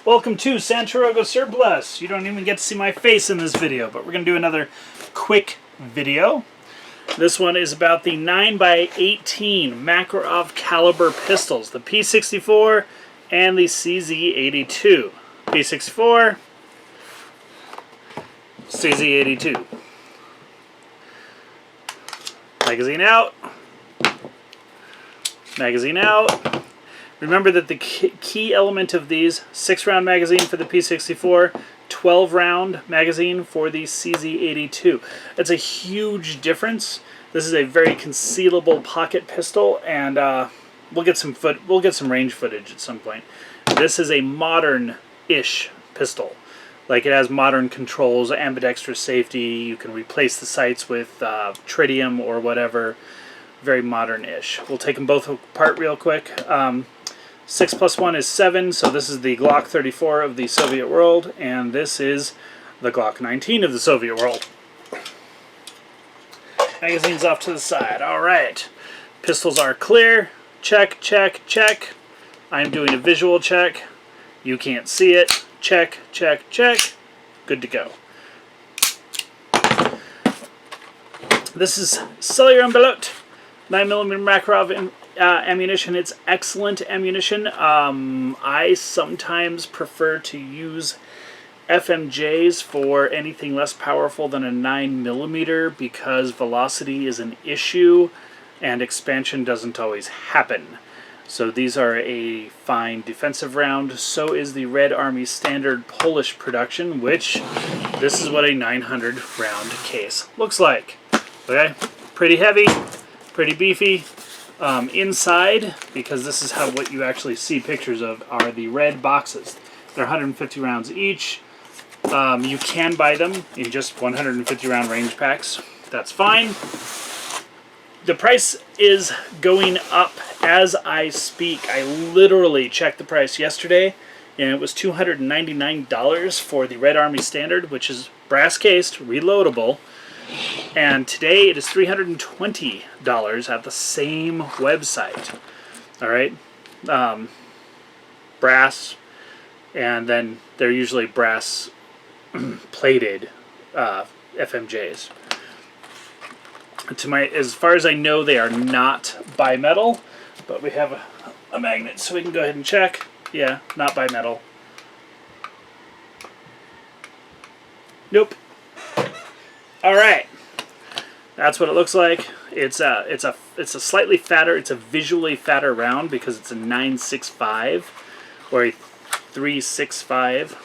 Welcome to Santarogo Surplus. You don't even get to see my face in this video, but we're going to do another quick video. This one is about the 9x18 Makarov caliber pistols, the P64 and the CZ82. P64, CZ82. Magazine out. Magazine out. Remember that the key element of these, 6-round magazine for the P64, 12-round magazine for the CZ82. That's a huge difference. This is a very concealable pocket pistol, and we'll get some range footage at some point. This is a modern-ish pistol. Like, it has modern controls, ambidextrous safety. You can replace the sights with tritium or whatever. Very modern-ish. We'll take them both apart real quick. 6 plus 1 is 7, so this is the Glock 34 of the Soviet world, and this is the Glock 19 of the Soviet world. Magazine's off to the side. Alright. Pistols are clear. Check, check, check. I'm doing a visual check. You can't see it. Check, check, check. Good to go. This is cellular envelope. 9mm Makarov ammunition. It's excellent ammunition. I sometimes prefer to use FMJs for anything less powerful than a 9mm because velocity is an issue and expansion doesn't always happen. So these are a fine defensive round. So is the Red Army Standard Polish production, which this is what a 900 round case looks like. Okay, pretty heavy. Pretty beefy. Inside, because this is what you actually see pictures of, are the red boxes. They're 150 rounds each. You can buy them in just 150 round range packs. That's fine. The price is going up as I speak. I literally checked the price yesterday, and it was $299 for the Red Army Standard, which is brass cased, reloadable. And today it is $320 at the same website. Alright? Brass, and then they're usually brass plated FMJs. As far as I know, they are not bimetal, but we have a magnet, so we can go ahead and check. Yeah, not bimetal. Nope. Alright, that's what it looks like. It's a slightly fatter, it's a visually fatter round because it's a 9.65 or a 3.65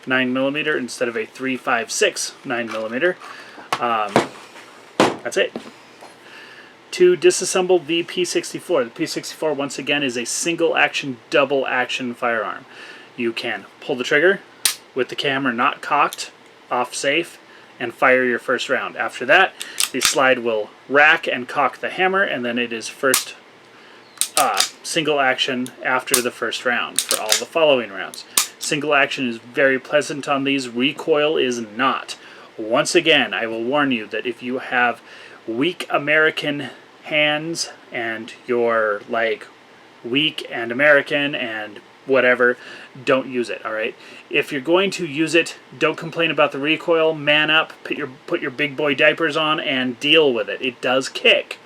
9mm instead of a 3.56 9mm. That's it. To disassemble the P64. The P64, once again, is a single action, double action firearm. You can pull the trigger with the camera not cocked, off safe, and fire your first round. After that, the slide will rack and cock the hammer, and then it is first single action after the first round for all the following rounds. Single action is very pleasant on these. Recoil is not. Once again, I will warn you that if you have weak American hands and you're like weak and American and whatever, don't use it, alright? If you're going to use it, don't complain about the recoil. Man up, put your big boy diapers on, and deal with it. It does kick.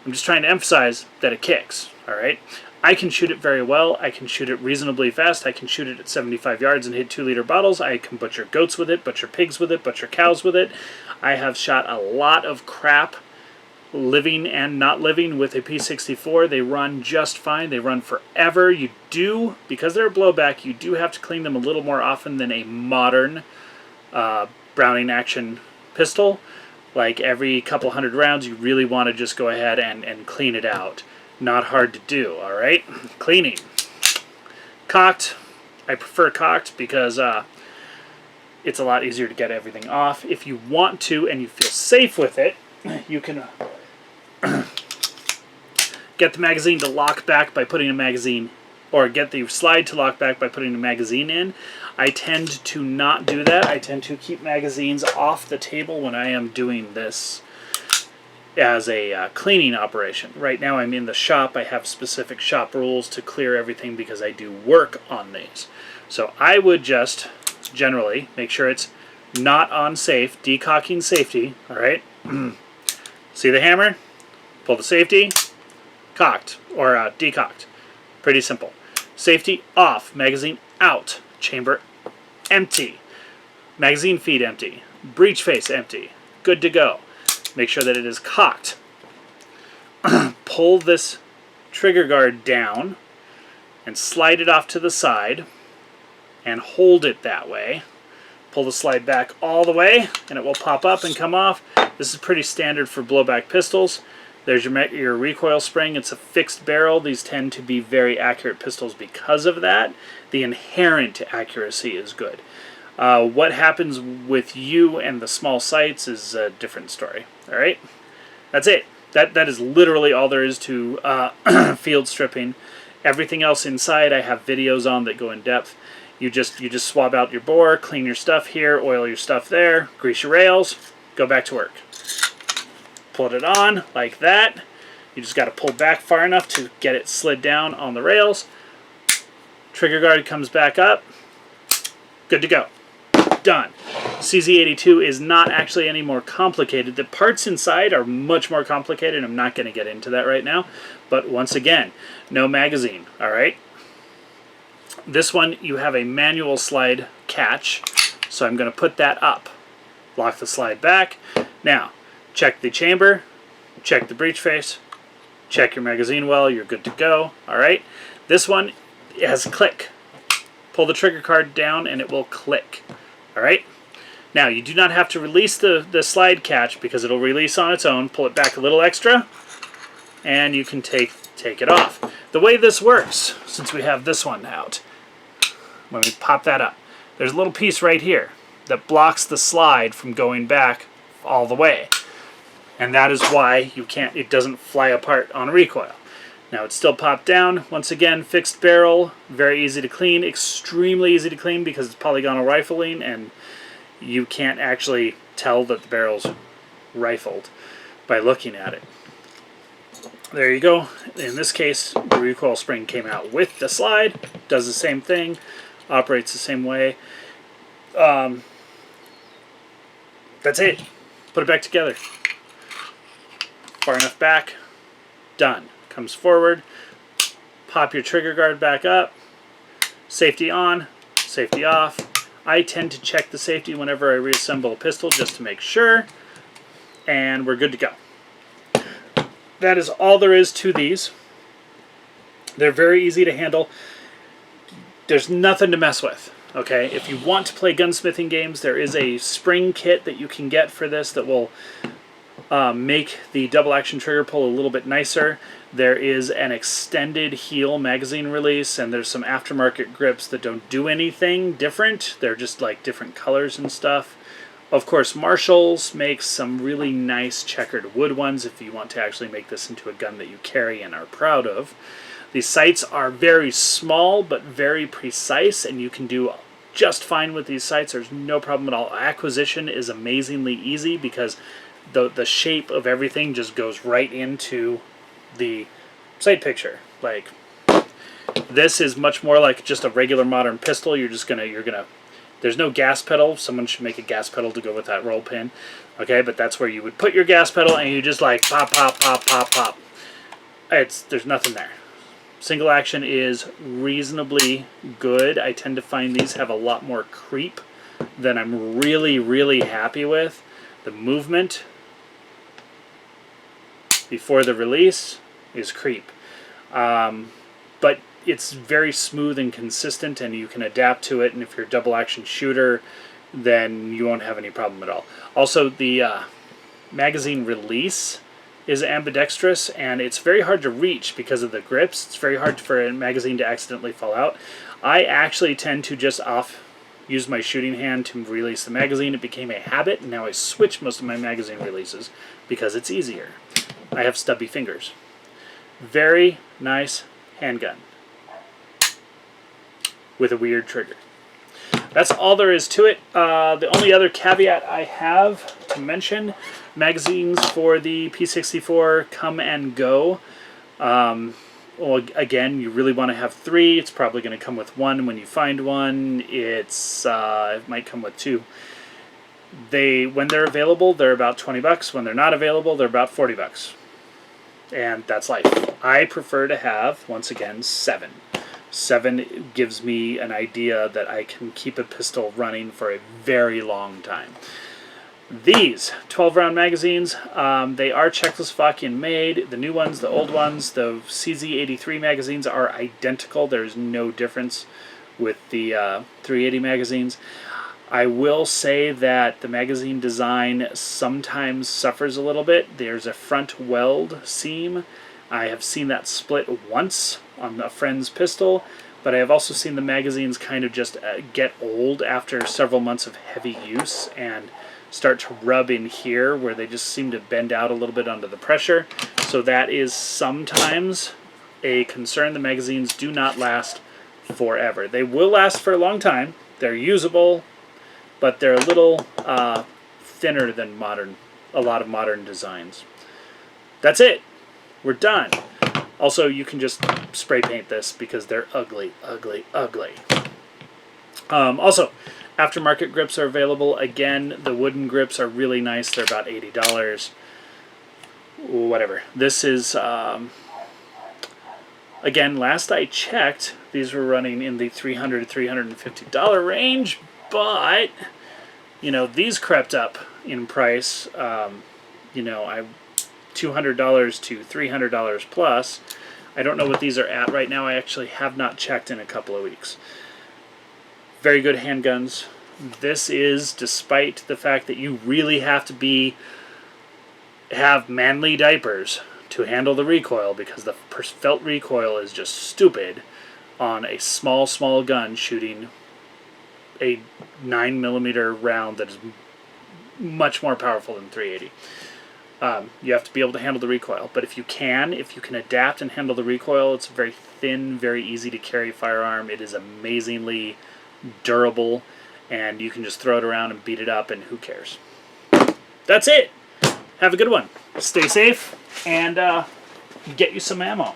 I'm just trying to emphasize that it kicks, alright? I can shoot it very well. I can shoot it reasonably fast. I can shoot it at 75 yards and hit 2-liter bottles. I can butcher goats with it, butcher pigs with it, butcher cows with it. I have shot a lot of crap, living and not living, with a P64. They run just fine. They run forever. You do, because they're a blowback, you do have to clean them a little more often than a modern Browning action pistol. Like every couple hundred rounds, you really want to just go ahead and clean it out. Not hard to do, alright? Cleaning. Cocked. I prefer cocked because it's a lot easier to get everything off. If you want to and you feel safe with it, you can get the magazine to lock back by putting a magazine, or get the slide to lock back by putting a magazine in. I tend to not do that. I tend to keep magazines off the table when I am doing this. as a cleaning operation. Right now I'm in the shop. I have specific shop rules to clear everything because I do work on these. So I would just generally make sure it's not on safe, decocking safety, all right? See the hammer? Pull the safety, cocked, or decocked. Pretty simple. Safety off, magazine out, chamber empty, magazine feed empty, breech face empty, good to go. Make sure that it is cocked. Pull this trigger guard down and slide it off to the side and hold it that way. Pull the slide back all the way and it will pop up and come off. This is pretty standard for blowback pistols. There's your recoil spring. It's a fixed barrel. These tend to be very accurate pistols because of that. The inherent accuracy is good. What happens with you and the small sights is a different story. All right, that's it. That is literally all there is to field stripping. Everything else inside I have videos on that go in depth. You just swab out your bore, clean your stuff here, oil your stuff there, grease your rails, go back to work. Pull it on like that. You just got to pull back far enough to get it slid down on the rails. Trigger guard comes back up. Good to go. Done. CZ82 is not actually any more complicated. The parts inside are much more complicated. I'm not going to get into that right now. But once again, no magazine. All right. This one, you have a manual slide catch. So I'm going to put that up. Lock the slide back. Now, check the chamber, check the breech face, check your magazine well, you're good to go. All right. This one has a click. Pull the trigger guard down and it will click. All right. Now you do not have to release the slide catch because it'll release on its own. Pull it back a little extra and you can take it off. The way this works, since we have this one out, when we pop that up, there's a little piece right here that blocks the slide from going back all the way. And that is why it doesn't fly apart on recoil. Now it's still popped down. Once again, fixed barrel, very easy to clean, extremely easy to clean because it's polygonal rifling and you can't actually tell that the barrel's rifled by looking at it. There you go. In this case, the recoil spring came out with the slide, does the same thing, operates the same way. That's it. Put it back together. Far enough back, done. Comes forward, pop your trigger guard back up, safety on, safety off. I tend to check the safety whenever I reassemble a pistol just to make sure, and we're good to go. That is all there is to these. They're very easy to handle. There's nothing to mess with. Okay, if you want to play gunsmithing games, there is a spring kit that you can get for this that will make the double action trigger pull a little bit nicer. There is an extended heel magazine release, and there's some aftermarket grips that don't do anything different. They're just like different colors and stuff. Of course, Marshall's makes some really nice checkered wood ones if you want to actually make this into a gun that you carry and are proud of. The sights are very small but very precise, and you can do just fine with these sights. There's no problem at all. Acquisition is amazingly easy because the shape of everything just goes right into the sight picture. Like, this is much more like just a regular modern pistol. You're gonna there's no gas pedal. Someone should make a gas pedal to go with that roll pin. Okay, but that's where you would put your gas pedal and you just like pop, pop, pop, pop, pop. There's nothing there. Single action is reasonably good. I tend to find these have a lot more creep than I'm really, really happy with. The movement before the release is creep. But it's very smooth and consistent, and you can adapt to it, and if you're a double action shooter, then you won't have any problem at all. Also, the magazine release is ambidextrous, and it's very hard to reach because of the grips. It's very hard for a magazine to accidentally fall out. I actually tend to just use my shooting hand to release the magazine. It became a habit, and now I switch most of my magazine releases because it's easier. I have stubby fingers. Very nice handgun with a weird trigger. That's all there is to it. The only other caveat I have to mention, magazines for the P64 come and go. Well, again, you really want to have 3. It's probably going to come with 1 when you find one. It might come with 2. When they're available, they're about 20 bucks. When they're not available, they're about 40 bucks. And that's life. I prefer to have, once again, 7. 7 gives me an idea that I can keep a pistol running for a very long time. These 12-round magazines, they are Czechoslovakian made. The new ones, the old ones, the CZ83 magazines are identical. There's no difference with the 380 magazines. I will say that the magazine design sometimes suffers a little bit. There's a front weld seam. I have seen that split once on a friend's pistol, but I have also seen the magazines kind of just get old after several months of heavy use and start to rub in here where they just seem to bend out a little bit under the pressure. So that is sometimes a concern. The magazines do not last forever. They will last for a long time. They're usable, but they're a little thinner than a lot of modern designs. That's it. We're done. Also, you can just spray paint this because they're ugly, ugly, ugly. Also, aftermarket grips are available. Again, the wooden grips are really nice. They're about $80. Whatever. This is, again, last I checked, these were running in the $300 to $350 range, but, you know, these crept up in price. You know, $200 to $300 plus. I don't know what these are at right now. I actually have not checked in a couple of weeks. Very good handguns. This is, despite the fact that you really have to have manly diapers to handle the recoil, because the felt recoil is just stupid on a small gun shooting a 9mm round that is much more powerful than 380. You have to be able to handle the recoil, but if you can adapt and handle the recoil, it's a very thin, very easy to carry firearm. It is amazingly durable, and you can just throw it around and beat it up, and who cares? That's it. Have a good one. Stay safe, and get you some ammo.